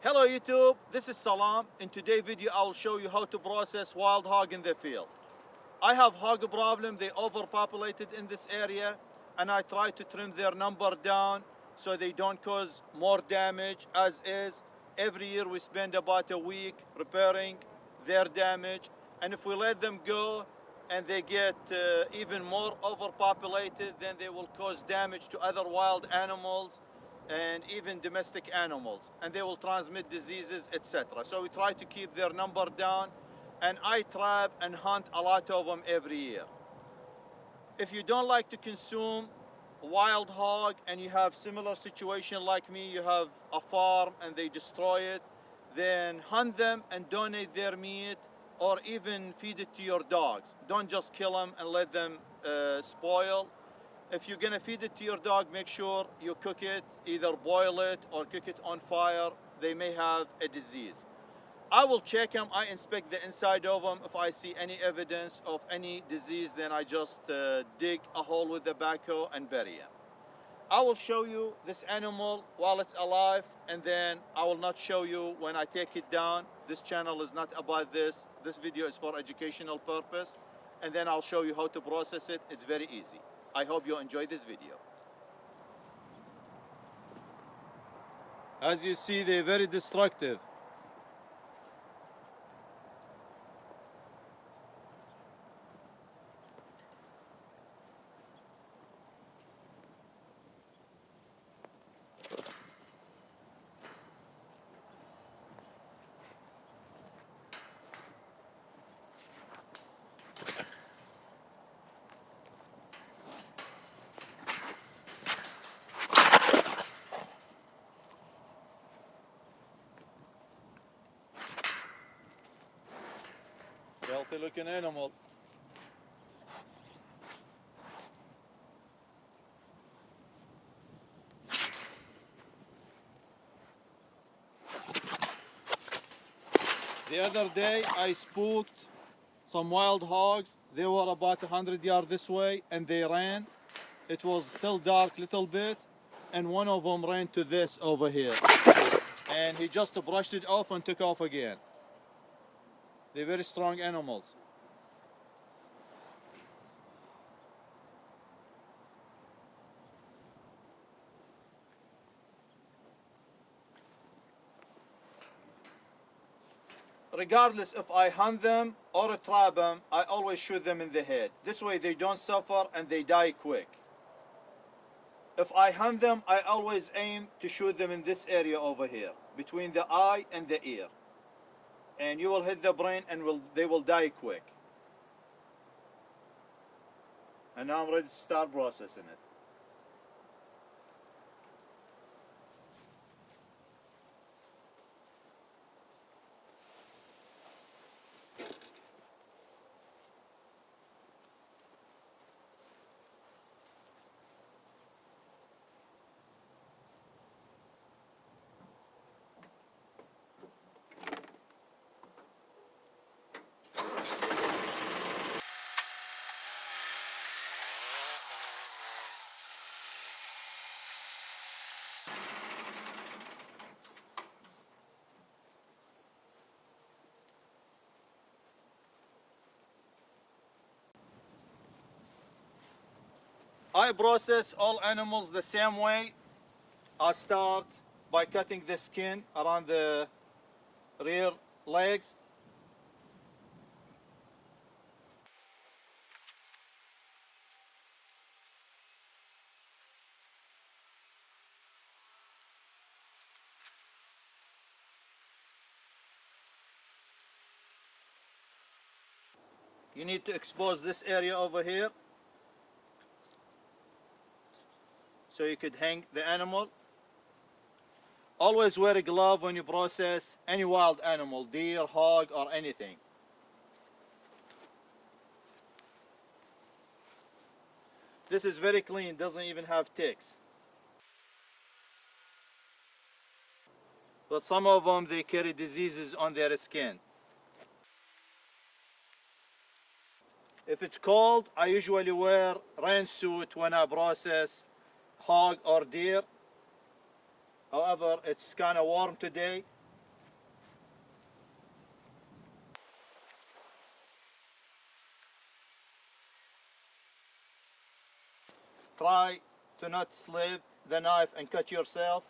Hello YouTube, this is Salam. In today's video I will show you how to process wild hog in the field. I have hog problem, they overpopulated in this area and I try to trim their number down so they don't cause more damage as is. Every year we spend about a week repairing their damage, and if we let them go and they get even more overpopulated, then they will cause damage to other wild animals and even domestic animals, and they will transmit diseases, etc. So we try to keep their number down, and I trap and hunt a lot of them every year. If you don't like to consume wild hog and you have similar situation like me, you have a farm and they destroy it, then hunt them and donate their meat or even feed it to your dogs. Don't just kill them and let them spoil. If you're gonna feed it to your dog, make sure you cook it, either boil it or cook it on fire. They may have a disease. I will check them, I inspect the inside of them. If I see any evidence of any disease, then I just dig a hole with the backhoe and bury him. I will show you this animal while it's alive, and then I will not show you when I take it down. This channel is not about this. This video is for educational purpose, and then I'll show you how to process it. It's very easy. I hope you enjoy this video. As you see, they're very destructive. Healthy looking animal. The other day I spooked some wild hogs. They were about 100 yards this way and they ran. It was still dark little bit, and one of them ran to this over here. And he just brushed it off and took off again. They're very strong animals. Regardless if I hunt them or trap them, I always shoot them in the head. This way they don't suffer and they die quick. If I hunt them, I always aim to shoot them in this area over here, between the eye and the ear. And you will hit the brain and they will die quick. And now I'm ready to start processing it. I process all animals the same way. I start by cutting the skin around the rear legs. You need to expose this area over here so you could hang the animal. Always wear a glove when you process any wild animal, deer, hog, or anything. This is very clean, doesn't even have ticks. But some of them, they carry diseases on their skin. If it's cold, I usually wear rain suit when I process hog or deer. However, it's kind of warm today, try to not slip the knife and cut yourself.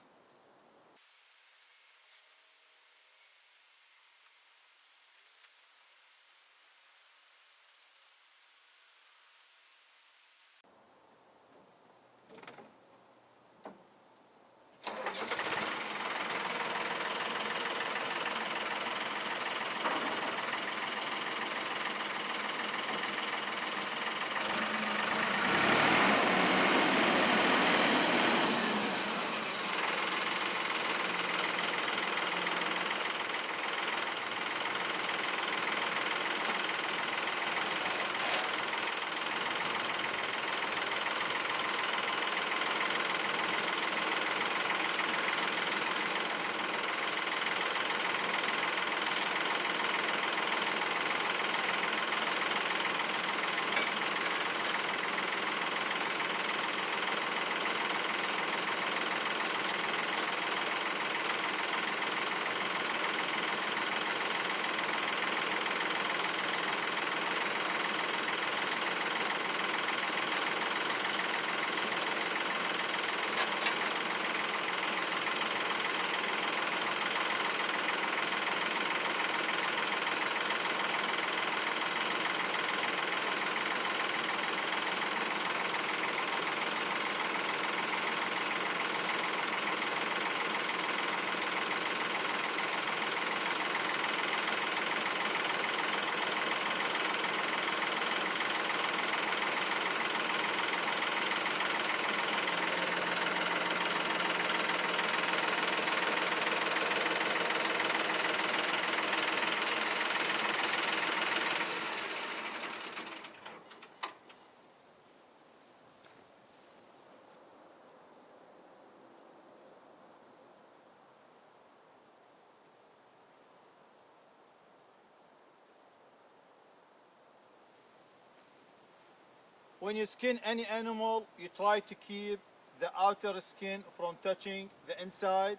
When you skin any animal, you try to keep the outer skin from touching the inside.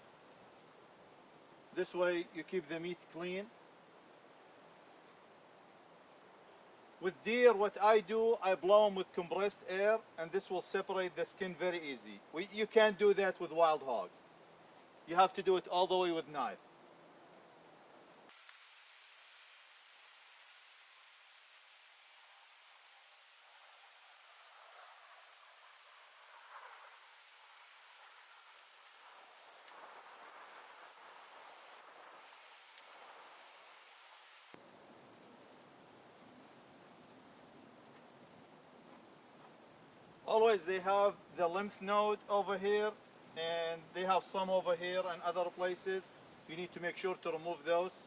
This way you keep the meat clean. With deer, what I do, I blow them with compressed air, and this will separate the skin very easy. You can't do that with wild hogs. You have to do it all the way with knife. Always they have the lymph node over here, and they have some over here and other places. You need to make sure to remove those.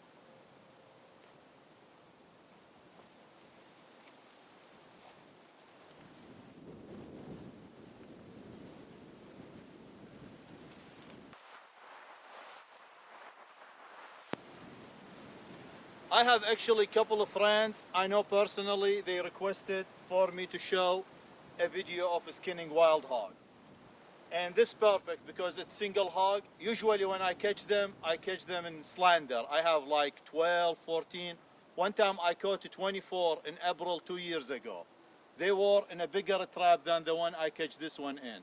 I have actually a couple of friends I know personally, they requested for me to show a video of skinning wild hogs. And this is perfect because it's single hog. Usually when I catch them in slaughter. I have like 12, 14. One time I caught 24 in April 2 years ago. They were in a bigger trap than the one I catch this one in.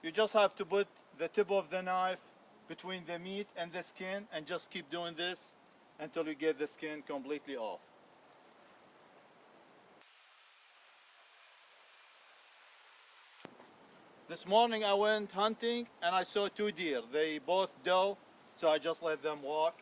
You just have to put the tip of the knife between the meat and the skin and just keep doing this until you get the skin completely off. This morning I went hunting and I saw 2 deer. They both doe, so I just let them walk.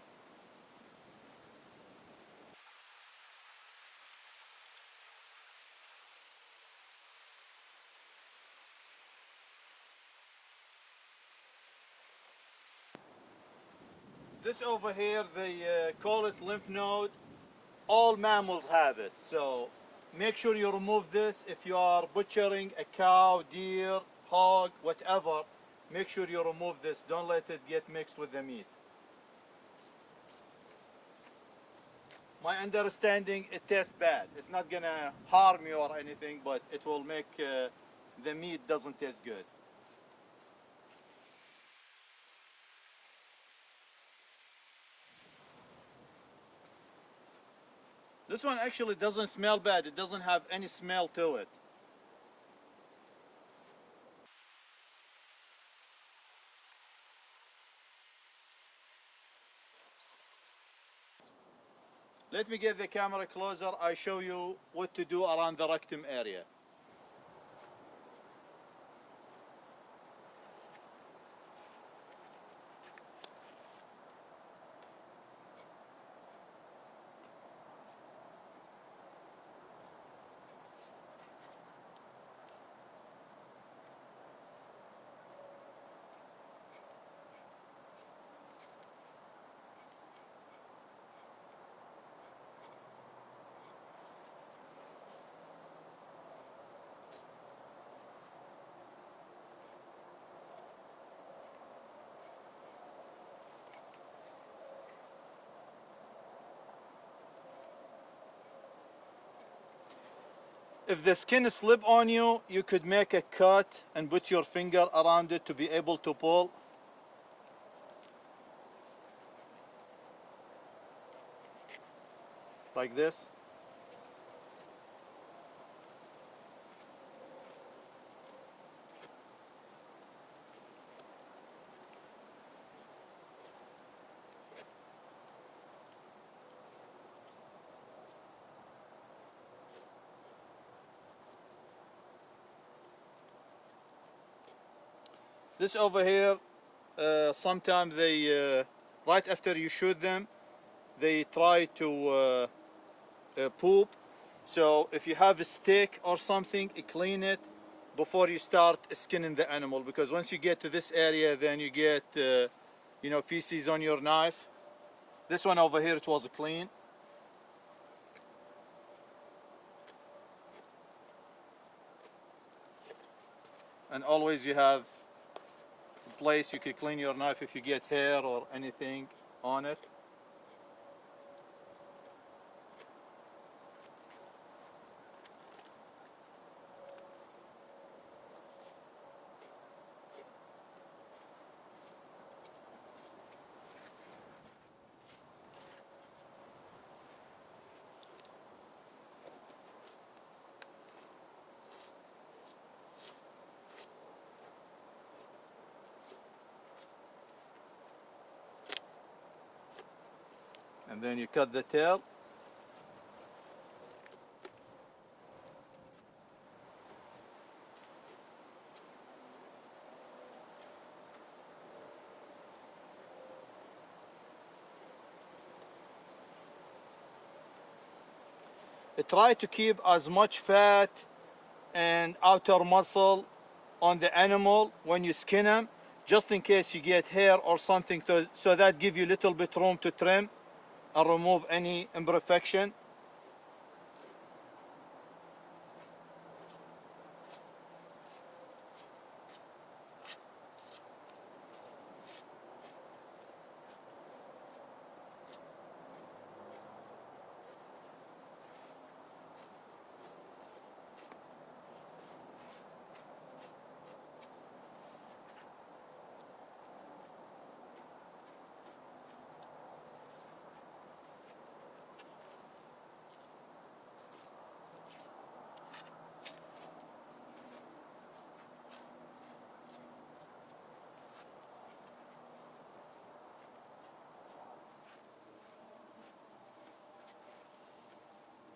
This over here, they call it lymph node. All mammals have it, so make sure you remove this if you are butchering a cow, deer, hog, whatever. Make sure you remove this. Don't let it get mixed with the meat. My understanding, it tastes bad. It's not gonna harm you or anything, but it will make the meat doesn't taste good. This one actually doesn't smell bad. It doesn't have any smell to it. Let me get the camera closer. I show you what to do around the rectum area. If the skin slip on you, you could make a cut and put your finger around it to be able to pull. Like this. This over here, sometimes they, right after you shoot them, they try to poop. So if you have a stick or something, clean it before you start skinning the animal, because once you get to this area, then you get you know, feces on your knife. This one over here, it was clean. And always you have a place you can clean your knife if you get hair or anything on it. And then you cut the tail. Try to keep as much fat and outer muscle on the animal when you skin them, just in case you get hair or something, so that give you a little bit room to trim and remove any imperfection.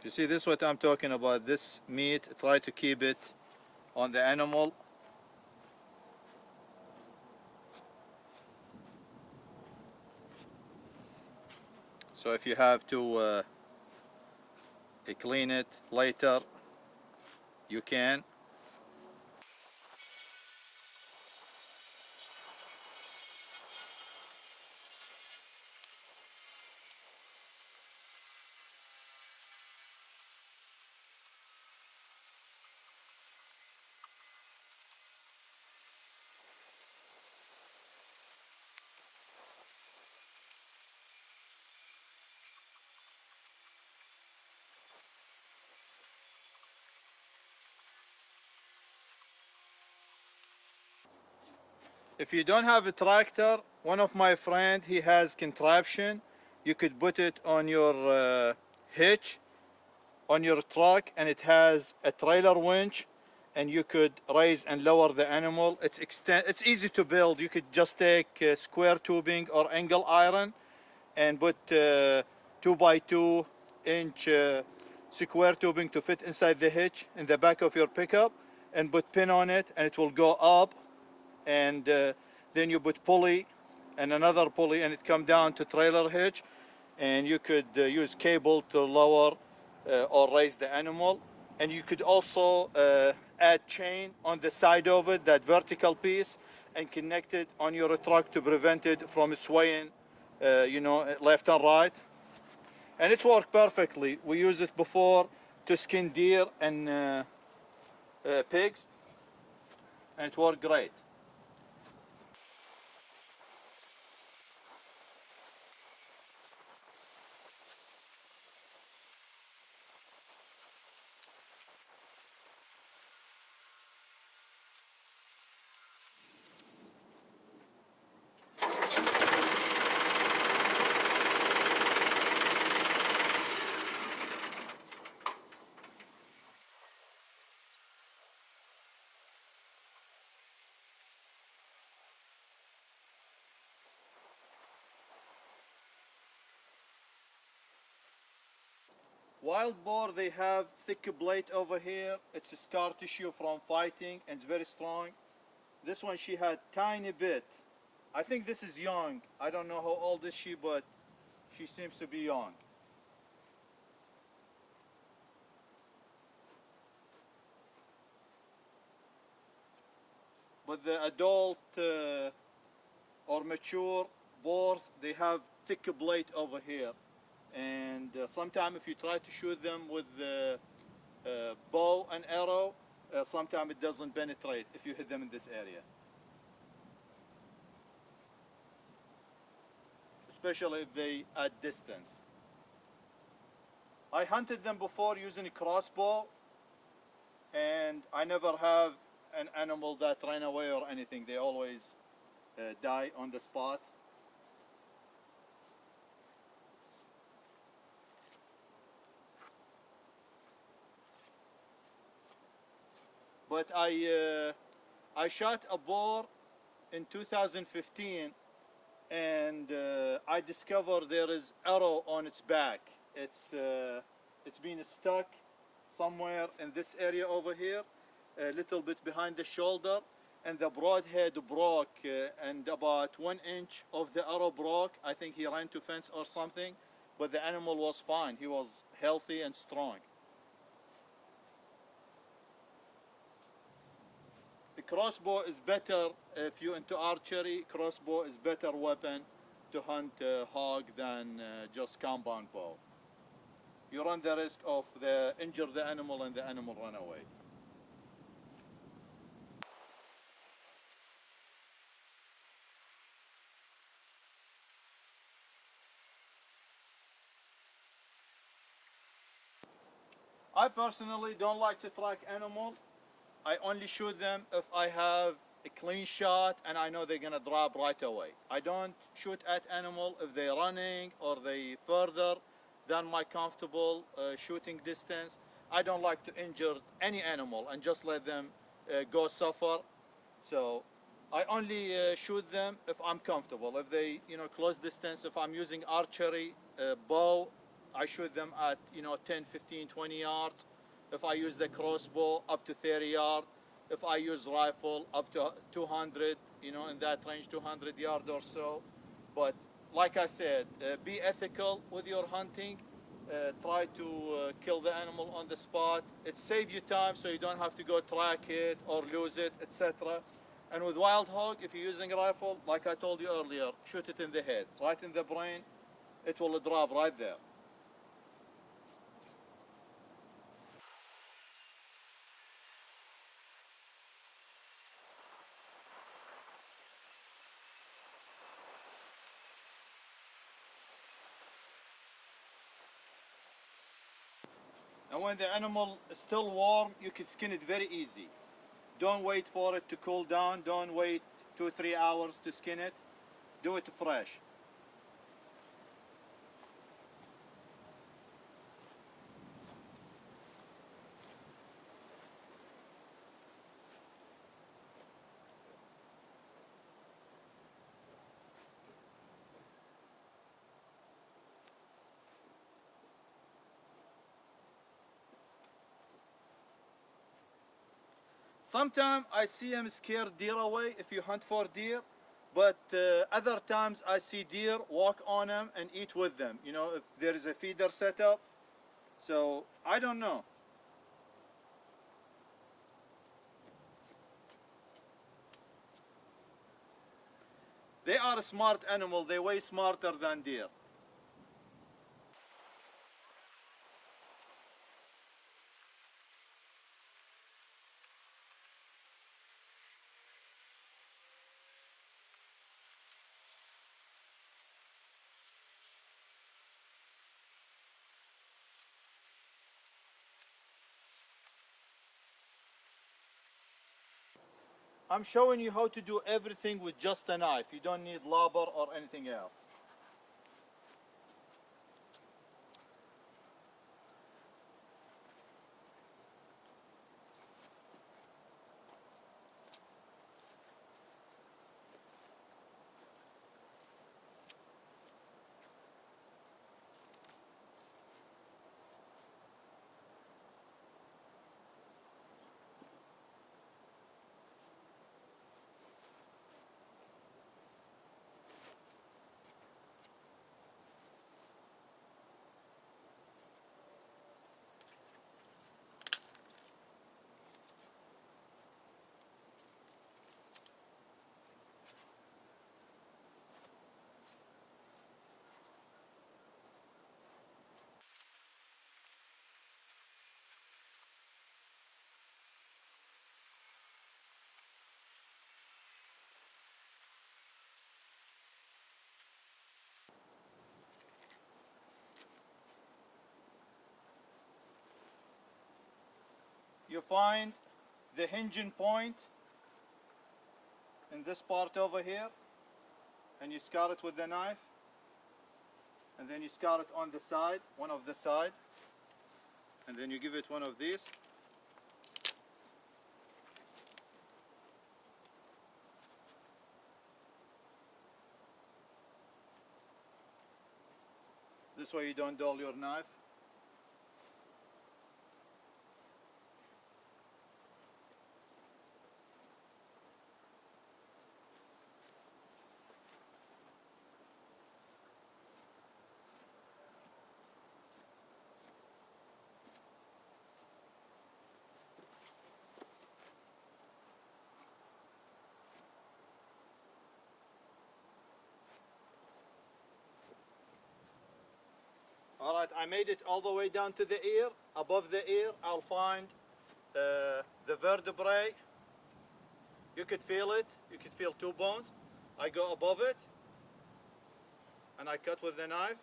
You see, this is what I'm talking about. This meat, try to keep it on the animal. So if you have to clean it later, you can. If you don't have a tractor, one of my friend, he has contraption. You could put it on your hitch on your truck, and it has a trailer winch, and you could raise and lower the animal. It's easy to build. You could just take square tubing or angle iron and put 2 by 2 inch square tubing to fit inside the hitch in the back of your pickup, and put pin on it, and it will go up, and then you put pulley and another pulley, and it come down to trailer hitch, and you could use cable to lower or raise the animal. And you could also add chain on the side of it, that vertical piece, and connect it on your truck to prevent it from swaying, left and right. And it worked perfectly. We used it before to skin deer and pigs, and it worked great. Wild boar, they have thick blade over here. It's a scar tissue from fighting, and it's very strong. This one, she had tiny bit. I think this is young. I don't know how old is she, but she seems to be young. But the adult or mature boars, they have thick blade over here. And sometimes if you try to shoot them with the bow and arrow, sometimes it doesn't penetrate if you hit them in this area. Especially if they at distance. I hunted them before using a crossbow, and I never have an animal that ran away or anything. They always die on the spot. But I shot a boar in 2015, and I discovered there is arrow on its back. It's been stuck somewhere in this area over here, a little bit behind the shoulder, and the broadhead broke, and about 1 inch of the arrow broke. I think he ran to fence or something, but the animal was fine. He was healthy and strong. The crossbow is better if you're into archery. Crossbow is better weapon to hunt hog than just compound bow. You run the risk of injure the animal and the animal run away. I personally don't like to track animal. I only shoot them if I have a clean shot and I know they're gonna drop right away. I don't shoot at animal if they're running or they further than my comfortable shooting distance. I don't like to injure any animal and just let them go suffer. So I only shoot them if I'm comfortable. If they, close distance, if I'm using archery bow, I shoot them at 10, 15, 20 yards. If I use the crossbow, up to 30 yards. If I use rifle, up to 200, in that range, 200 yards or so. But like I said, be ethical with your hunting. Try to kill the animal on the spot. It saves you time, so you don't have to go track it or lose it, etc. And with wild hog, if you're using a rifle, like I told you earlier, shoot it in the head, right in the brain. It will drop right there. And when the animal is still warm, you can skin it very easy. Don't wait for it to cool down. Don't wait 2-3 hours to skin it. Do it fresh. Sometimes I see him scare deer away if you hunt for deer, but other times I see deer walk on them and eat with them. You know, if there is a feeder set up. So I don't know. They are a smart animal. They way smarter than deer. I'm showing you how to do everything with just a knife. You don't need labor or anything else. You find the hinging point in this part over here, and you scar it with the knife, and then you scar it on the side, one of the side, and then you give it one of these. This way you don't dull your knife. All right, I made it all the way down to the ear. Above the ear, I'll find the vertebrae. You could feel it. You could feel two bones. I go above it, and I cut with the knife.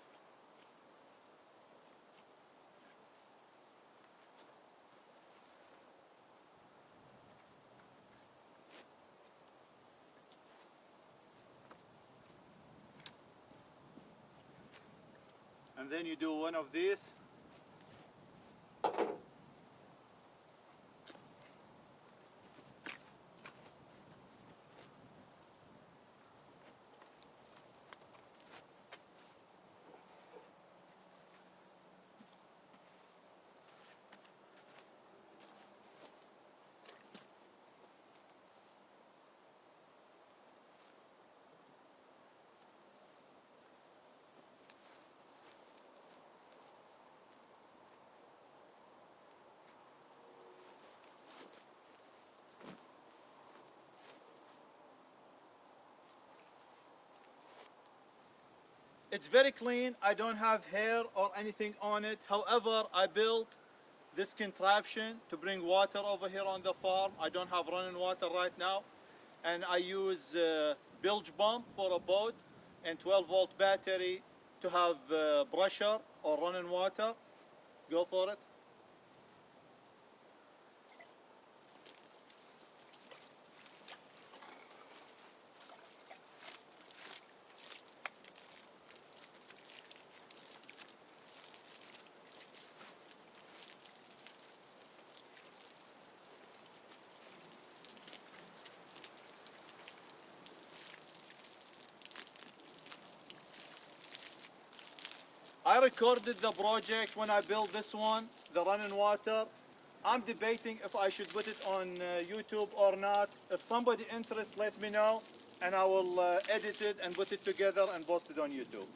And then you do one of these. It's very clean. I don't have hair or anything on it. However, I built this contraption to bring water over here on the farm. I don't have running water right now. And I use bilge pump for a boat and 12-volt battery to have pressure or running water. Go for it. I recorded the project when I built this one, the running water. I'm debating if I should put it on YouTube or not. If somebody interested, let me know, and I will edit it and put it together and post it on YouTube.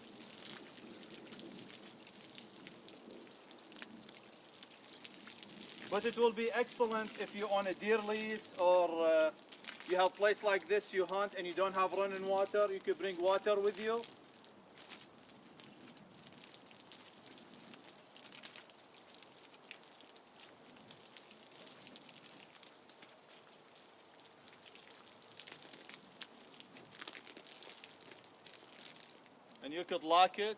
But it will be excellent if you're on a deer lease or you have a place like this, you hunt and you don't have running water. You could bring water with you. And you could lock it.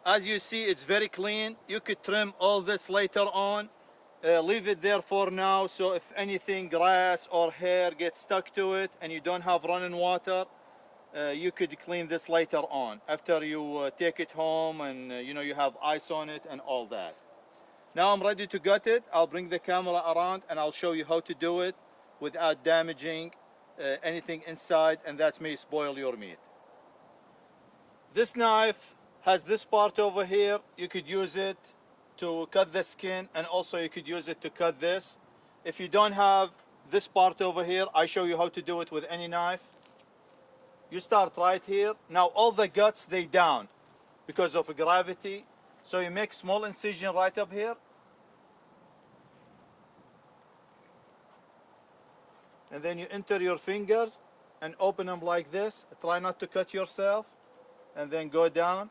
As you see, it's very clean. You could trim all this later on. Leave it there for now, so if anything, grass or hair gets stuck to it and you don't have running water, you could clean this later on after you take it home and you have ice on it and all that. Now I'm ready to gut it. I'll bring the camera around and I'll show you how to do it without damaging anything inside, and that may spoil your meat. This knife has this part over here. You could use it to cut the skin, and also you could use it to cut this. If you don't have this part over here, I show you how to do it with any knife. You start right here. Now all the guts, they down because of gravity. So you make small incision right up here. And then you enter your fingers and open them like this. Try not to cut yourself. And then go down.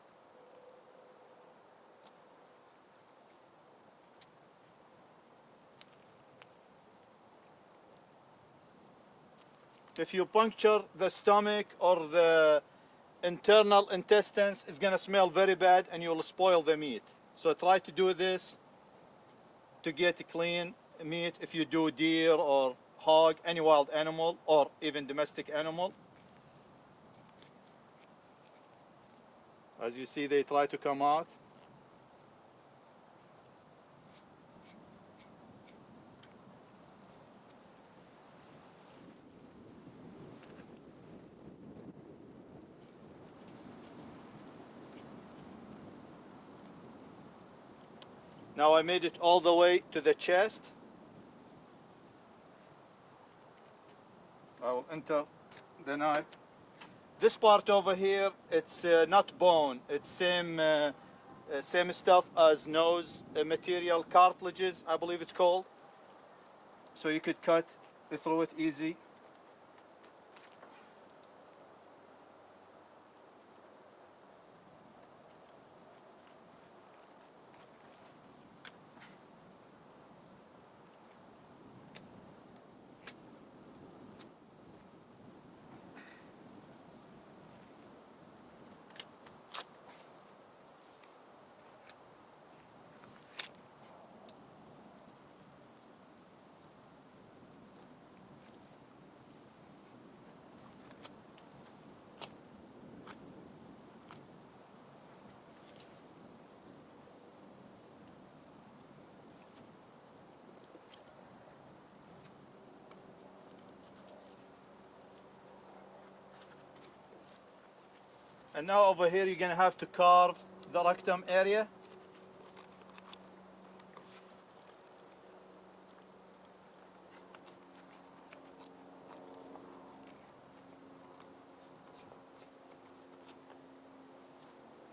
If you puncture the stomach or the internal intestines, it's gonna smell very bad and you'll spoil the meat. So try to do this to get clean meat if you do deer or hog, any wild animal or even domestic animal. As you see, they try to come out. Now I made it all the way to the chest. I will enter the knife. This part over here, it's not bone. It's same stuff as nose material, cartilages, I believe it's called. So you could cut through it easy. And now over here, you're gonna have to carve the rectum area.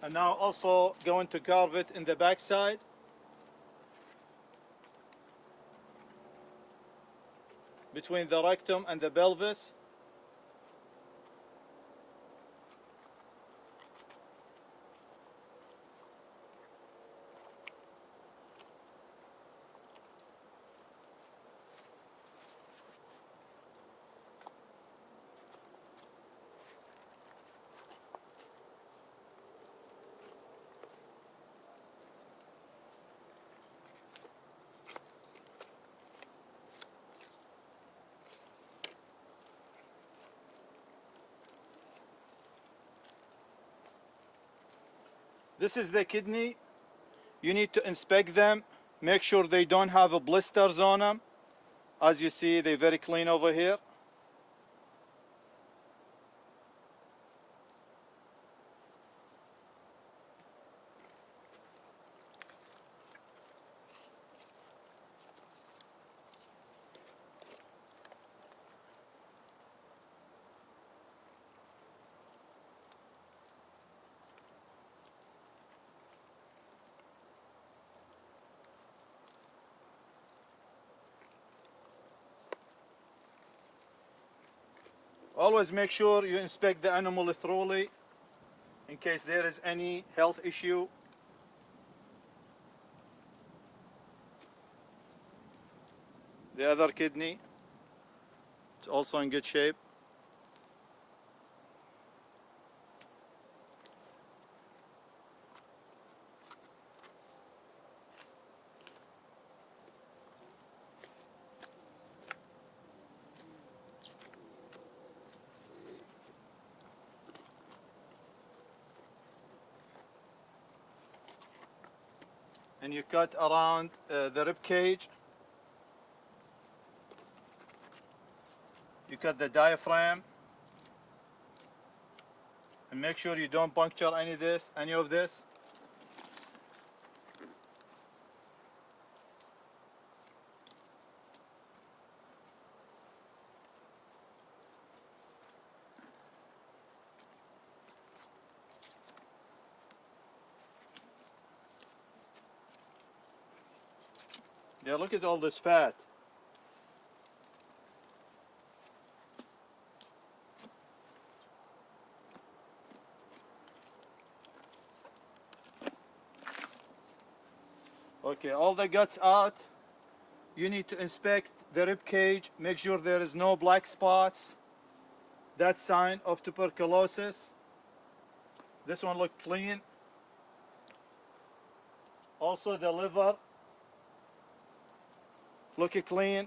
And now also going to carve it in the back side. Between the rectum and the pelvis. This is the kidney. You need to inspect them, make sure they don't have a blisters on them. As you see, they're very clean over here. Always make sure you inspect the animal thoroughly in case there is any health issue. The other kidney, it's also in good shape. And you cut around the rib cage. You cut the diaphragm. And make sure you don't puncture any of this. Yeah, look at all this fat. Okay, all the guts out. You need to inspect the rib cage, make sure there is no black spots. That's sign of tuberculosis. This one looked clean. Also the liver, look clean.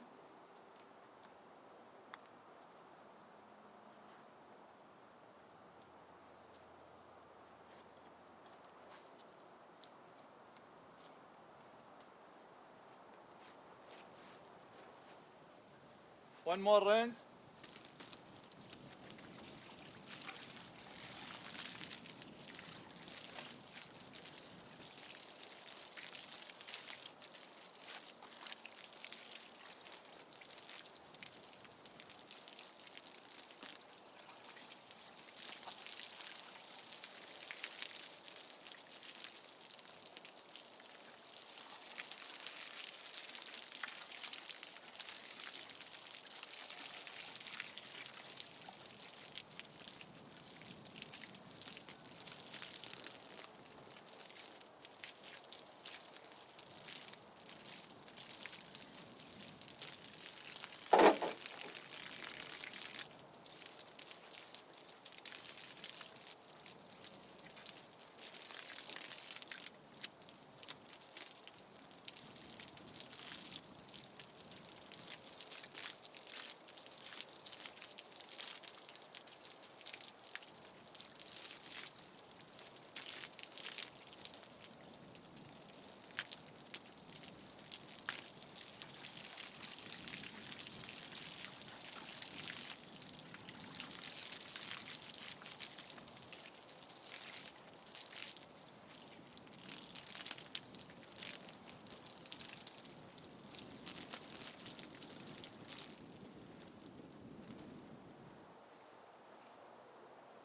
One more rinse.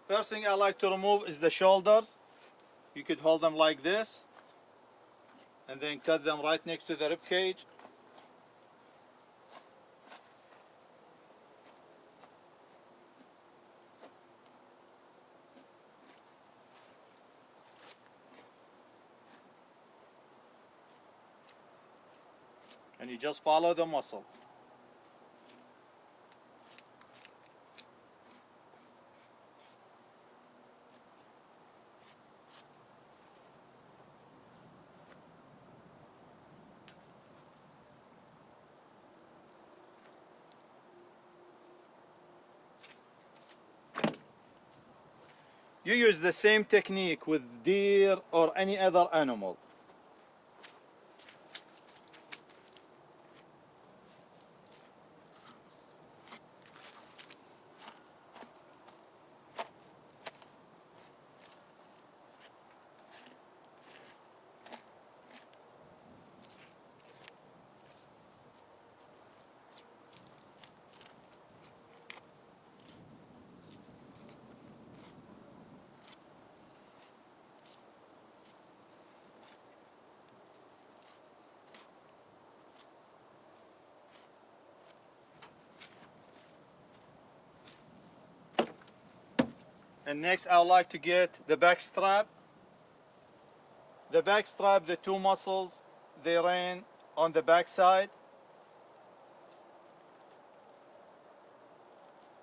First thing I like to remove is the shoulders. You could hold them like this and then cut them right next to the rib cage. And you just follow the muscle. You use the same technique with deer or any other animal. And next I like to get the back strap. The back strap, the two muscles, they ran on the back side.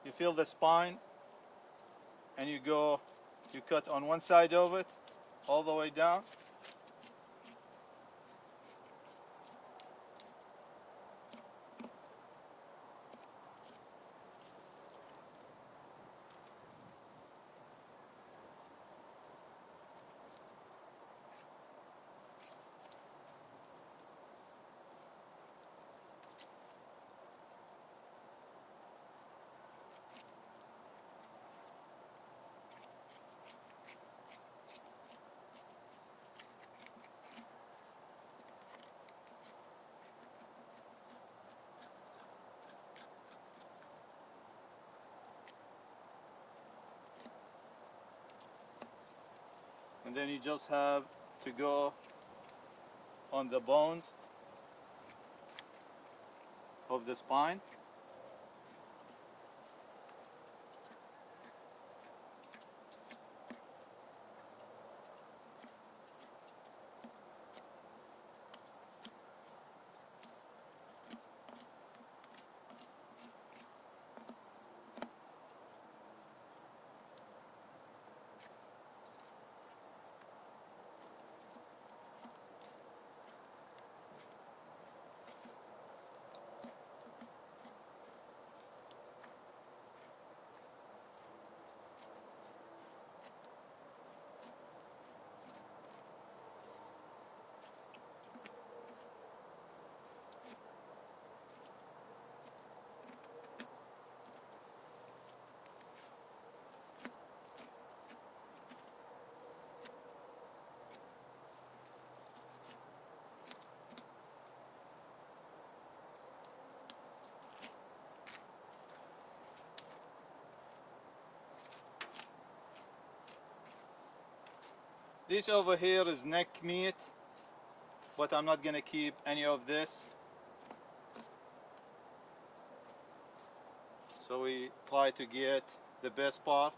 You feel the spine and you cut on one side of it all the way down. And then you just have to go on the bones of the spine. This over here is neck meat, but I'm not gonna keep any of this. So we try to get the best part.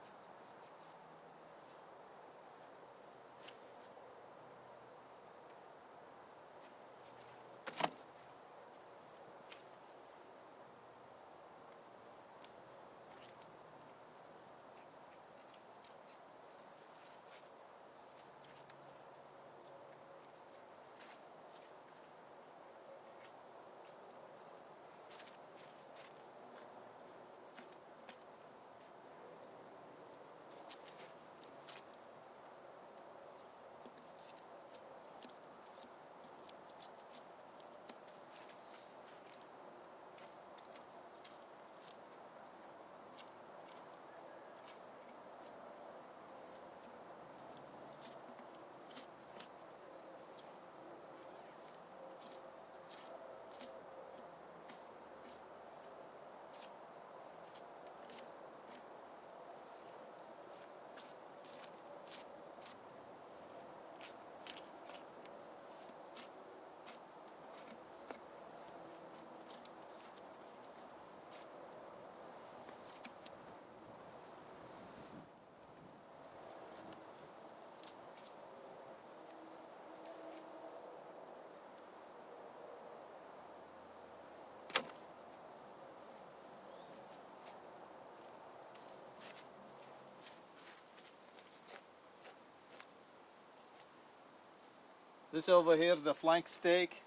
This over here, the flank steak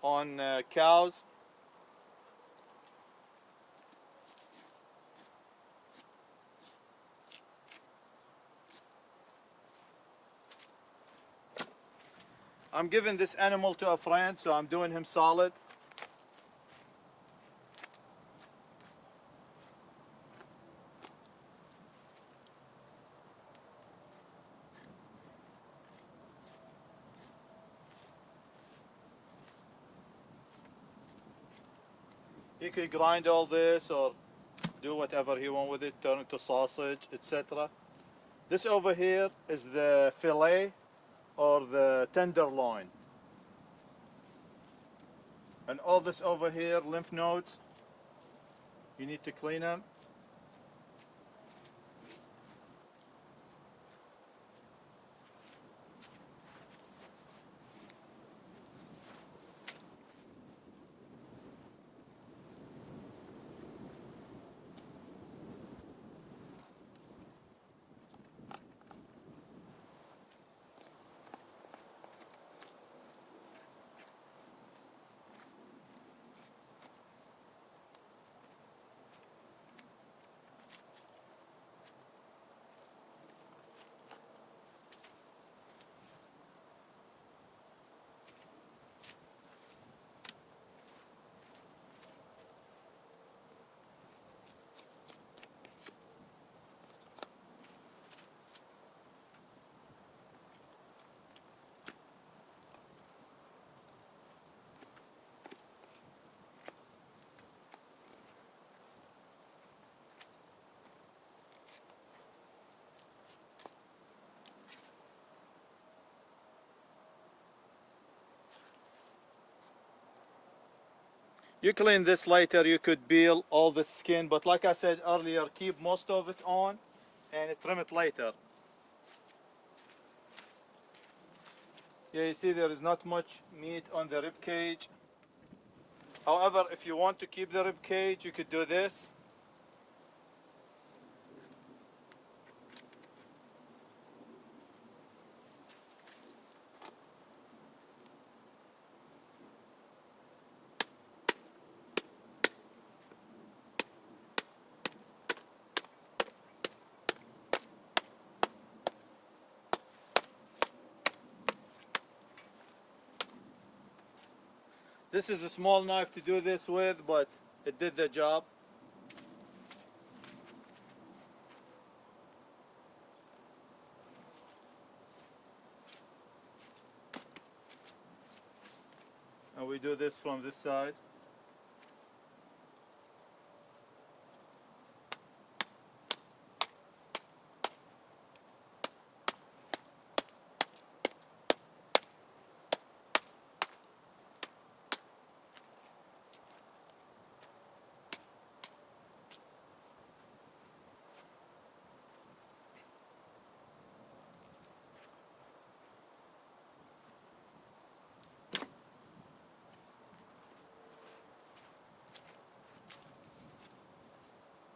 on cows. I'm giving this animal to a friend, so I'm doing him solid. He could grind all this or do whatever he wants with it, turn it to sausage, etc. This over here is the fillet or the tenderloin. And all this over here, lymph nodes, you need to clean them. You clean this later, you could peel all the skin, but like I said earlier, keep most of it on and trim it later. Yeah, you see there is not much meat on the rib cage. However, if you want to keep the rib cage, you could do this. This is a small knife to do this with, but it did the job. And we do this from this side.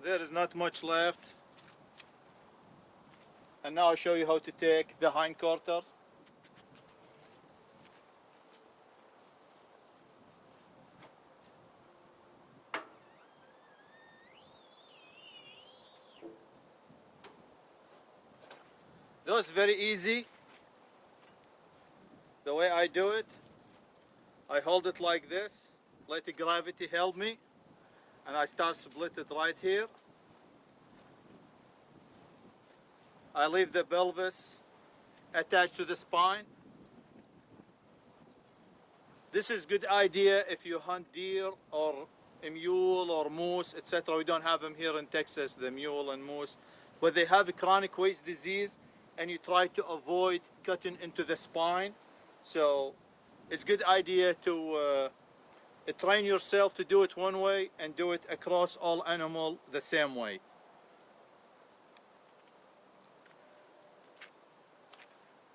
There is not much left. And now I'll show you how to take the hindquarters. That's very easy. The way I do it, I hold it like this, let the gravity help me, and I start split it right here. I leave the pelvis attached to the spine. This is good idea if you hunt deer or a mule or moose, etc. We don't have them here in Texas, the mule and moose, but they have a chronic waist disease, and you try to avoid cutting into the spine. So it's good idea to train yourself to do it one way and do it across all animal the same way.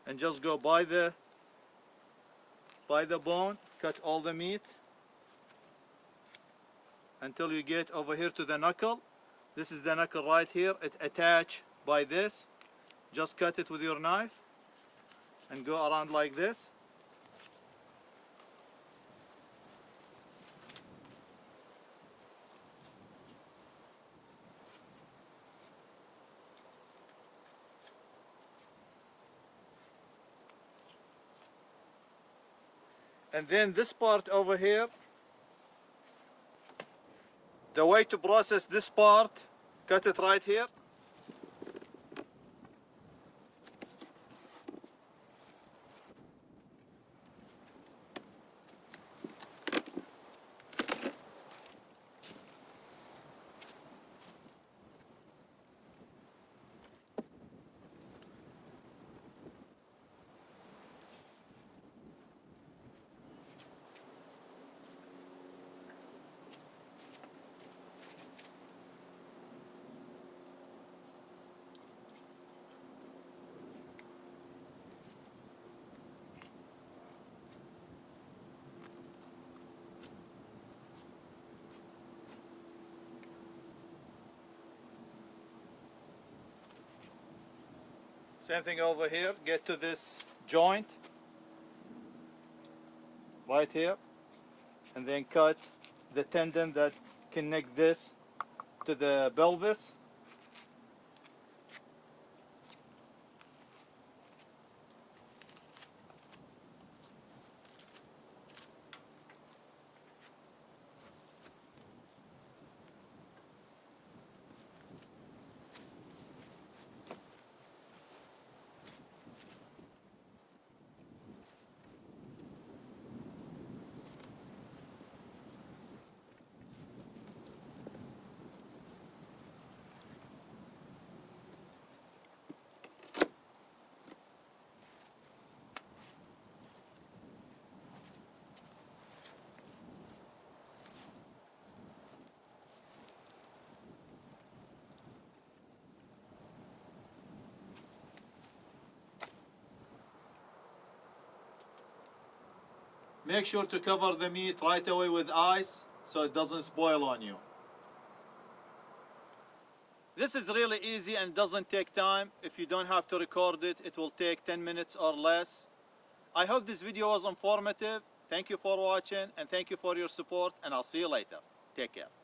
And just go by the bone, cut all the meat until you get over here to the knuckle. This is the knuckle right here. It attached by this. Just cut it with your knife and go around like this. And then this part over here, the way to process this part, cut it right here. Same thing over here, get to this joint right here and then cut the tendon that connect this to the pelvis. Make sure to cover the meat right away with ice so it doesn't spoil on you. This is really easy and doesn't take time. If you don't have to record it, it will take 10 minutes or less. I hope this video was informative. Thank you for watching and thank you for your support, and I'll see you later. Take care.